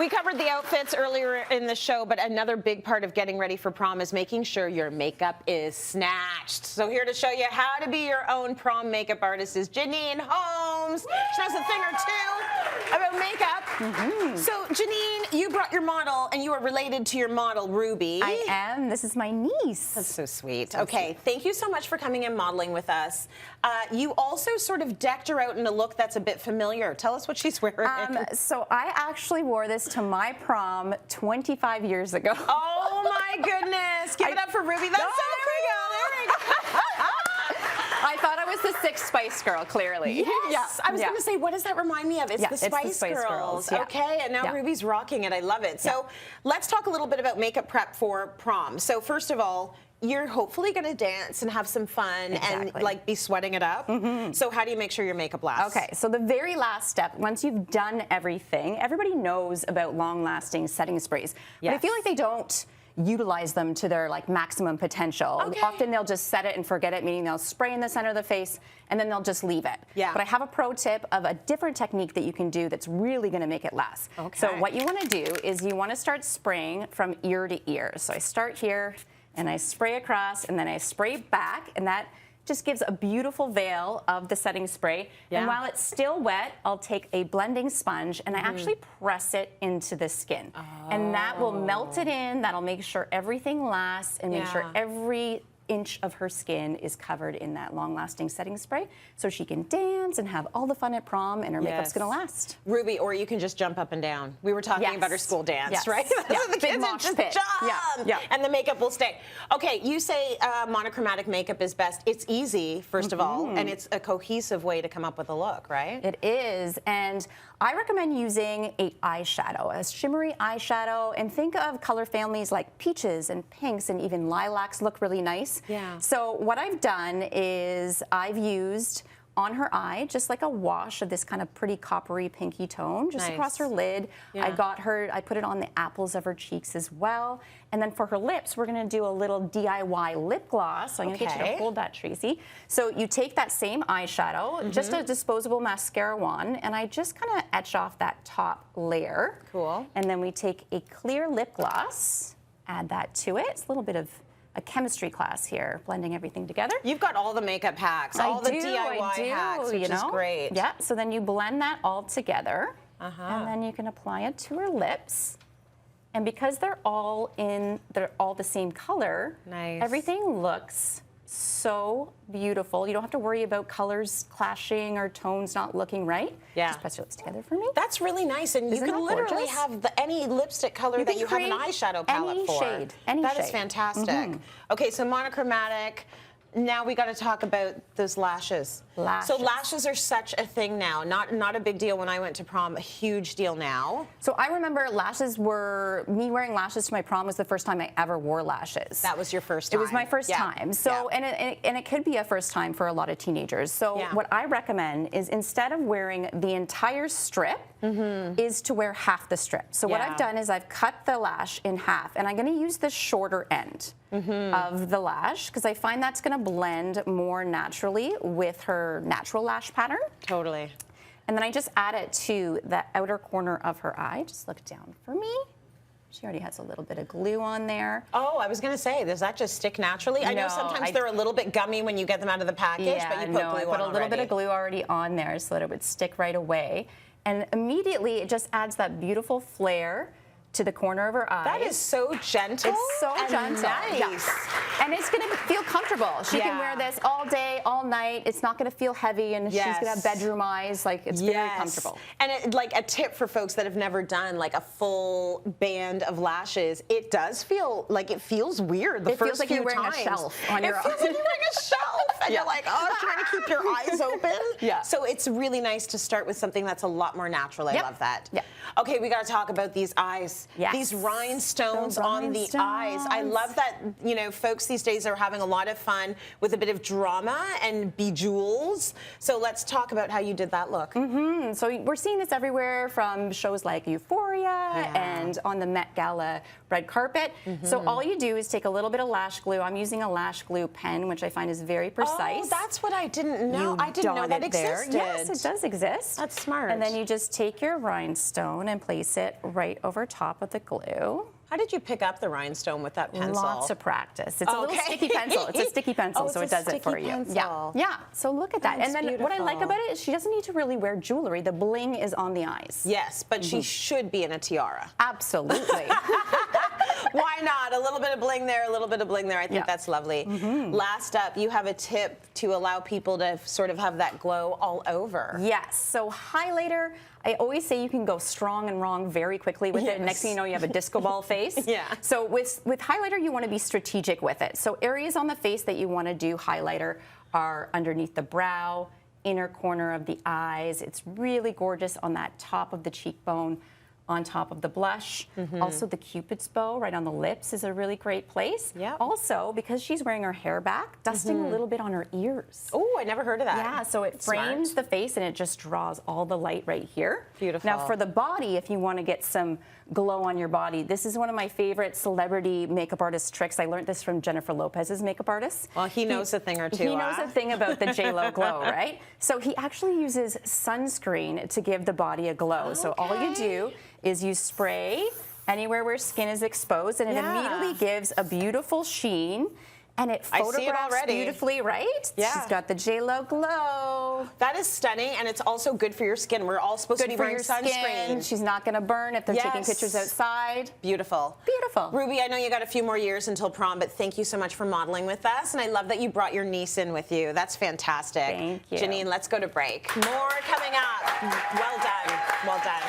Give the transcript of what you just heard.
We covered the outfits earlier in the show, but another big part of getting ready for prom is making sure your makeup is snatched. So here to show you how to be your own prom makeup artist is Janine Holmes. She knows a thing or two about makeup. So Janine, you brought your model, and you are related to your model, Ruby. I am. This is my niece. That's so sweet. Okay, thank you so much for coming and modeling with us. You also sort of decked her out in a look that's a bit familiar. Tell us what she's wearing. So I actually wore this to my prom 25 years ago. Oh my goodness! Give it up for Ruby. That's so cool. There we go. I thought I was the sixth Spice Girl, clearly. Yes. I was going to say, what does that remind me of? It's the Spice Girls. Yeah. Okay, and now Ruby's rocking it. I love it. So let's talk a little bit about makeup prep for prom. So first of all, you're hopefully going to dance and have some fun and like be sweating it up. So how do you make sure your makeup lasts? Okay, so the very last step, once you've done everything, everybody knows about long-lasting setting sprays. But I feel like they don't utilize them to their like maximum potential. Often they'll just set it and forget it, meaning they'll spray in the center of the face and then they'll just leave it. But I have a pro tip of a different technique that you can do that's really going to make it last. So what you want to do is you want to start spraying from ear to ear. So I start here and I spray across and then I spray back, and that just gives a beautiful veil of the setting spray. And while it's still wet, I'll take a blending sponge and I actually press it into the skin. And that will melt it in, that'll make sure everything lasts and make sure every inch of her skin is covered in that long-lasting setting spray, so she can dance and have all the fun at prom, and her makeup's gonna last. Ruby, or you can just jump up and down. We were talking about her school dance, right? The kids just jump, and the makeup will stay. Okay, you say monochromatic makeup is best. It's easy, first of all, and it's a cohesive way to come up with a look, right? It is, and I recommend using a eyeshadow, a shimmery eyeshadow, and think of color families like peaches and pinks and even lilacs look really nice. So what I've done is I've used on her eye just like a wash of this kind of pretty coppery pinky tone just across her lid. I put it on the apples of her cheeks as well. And then for her lips, we're gonna do a little DIY lip gloss. So I'm gonna get you to hold that, Tracy. So you take that same eyeshadow, just a disposable mascara wand, and I just kind of etch off that top layer. And then we take a clear lip gloss, add that to it. It's a little bit of a chemistry class here, blending everything together. You've got all the makeup hacks, all the DIY hacks, which is great. Yeah, so then you blend that all together, and then you can apply it to her lips. And because they're all the same color, everything looks so beautiful. You don't have to worry about colors clashing or tones not looking right. Just press your lips together for me. That's really nice, and you can literally have any lipstick color that you have an eyeshadow palette for. Any shade. That is fantastic. Okay, so monochromatic. Now we got to talk about those lashes. So lashes are such a thing now. Not a big deal when I went to prom, a huge deal now. So I remember me wearing lashes to my prom was the first time I ever wore lashes. That was your first time. It was my first time. So and it could be a first time for a lot of teenagers. So what I recommend is instead of wearing the entire strip, is to wear half the strip. So what I've done is I've cut the lash in half, and I'm going to use the shorter end of the lash because I find that's going to blend more naturally with her natural lash pattern. Totally. And then I just add it to the outer corner of her eye. Just look down for me. She already has a little bit of glue on there. Oh, I was going to say, does that just stick naturally? I know sometimes they're a little bit gummy when you get them out of the package, but you put glue on I put a little bit of glue already on there so that it would stick right away. And immediately it just adds that beautiful flair to the corner of her eye. That is so gentle. It's so gentle. Nice. And it's going to feel comfortable. She can wear this all day, all night. It's not going to feel heavy, and she's going to have bedroom eyes. Like, it's very comfortable. And like a tip for folks that have never done like a full band of lashes, it does feel like it feels weird the first few times. It feels like you're wearing a shelf on your eye. It feels like you're wearing a shelf, and you're like, oh, trying to keep your eyes open. So it's really nice to start with something that's a lot more natural. I love that. Okay, we got to talk about these eyes. Yes. These rhinestones on the eyes. I love that, you know, folks these days are having a lot of fun with a bit of drama and bejewels. So let's talk about how you did that look. So we're seeing this everywhere from shows like Euphoria and on the Met Gala red carpet. So all you do is take a little bit of lash glue. I'm using a lash glue pen, which I find is very precise. Oh, that's what I didn't know. I didn't know that existed. Yes, it does exist. That's smart. And then you just take your rhinestone and place it right over top of the glue. How did you pick up the rhinestone with that pencil? Lots of practice. It's a little sticky pencil. It's a sticky pencil, so it does it for you. Pencil. Yeah. So look at that. That's and then what I like about it is she doesn't need to really wear jewelry. The bling is on the eyes. Yes, but she should be in a tiara. Absolutely. Why not? A little bit of bling there, a little bit of bling there. I think that's lovely. Last up, you have a tip to allow people to sort of have that glow all over. Yes. So highlighter, I always say you can go strong and wrong very quickly with it. Next thing you know, you have a disco ball face. So with highlighter, you want to be strategic with it. So areas on the face that you want to do highlighter are underneath the brow, inner corner of the eyes. It's really gorgeous on that top of the cheekbone, on top of the blush. Also the Cupid's bow right on the lips is a really great place. Also, because she's wearing her hair back, dusting a little bit on her ears. Oh, I never heard of that. Yeah, so it frames the face and it just draws all the light right here. Beautiful. Now for the body, if you want to get some glow on your body, this is one of my favorite celebrity makeup artist tricks. I learned this from Jennifer Lopez's makeup artist. Well, he knows a thing or two. He knows a thing about the J-Lo glow, right? So he actually uses sunscreen to give the body a glow. So all you do is you spray anywhere where skin is exposed, and it immediately gives a beautiful sheen. And it photographs beautifully, right? Yeah. She's got the J-Lo glow. That is stunning, and it's also good for your skin. We're all supposed to be wearing sunscreen. She's not going to burn if they're taking pictures outside. Beautiful. Beautiful. Ruby, I know you got a few more years until prom, but thank you so much for modeling with us, and I love that you brought your niece in with you. That's fantastic. Thank you. Janine, let's go to break. More coming up. Well done. Well done.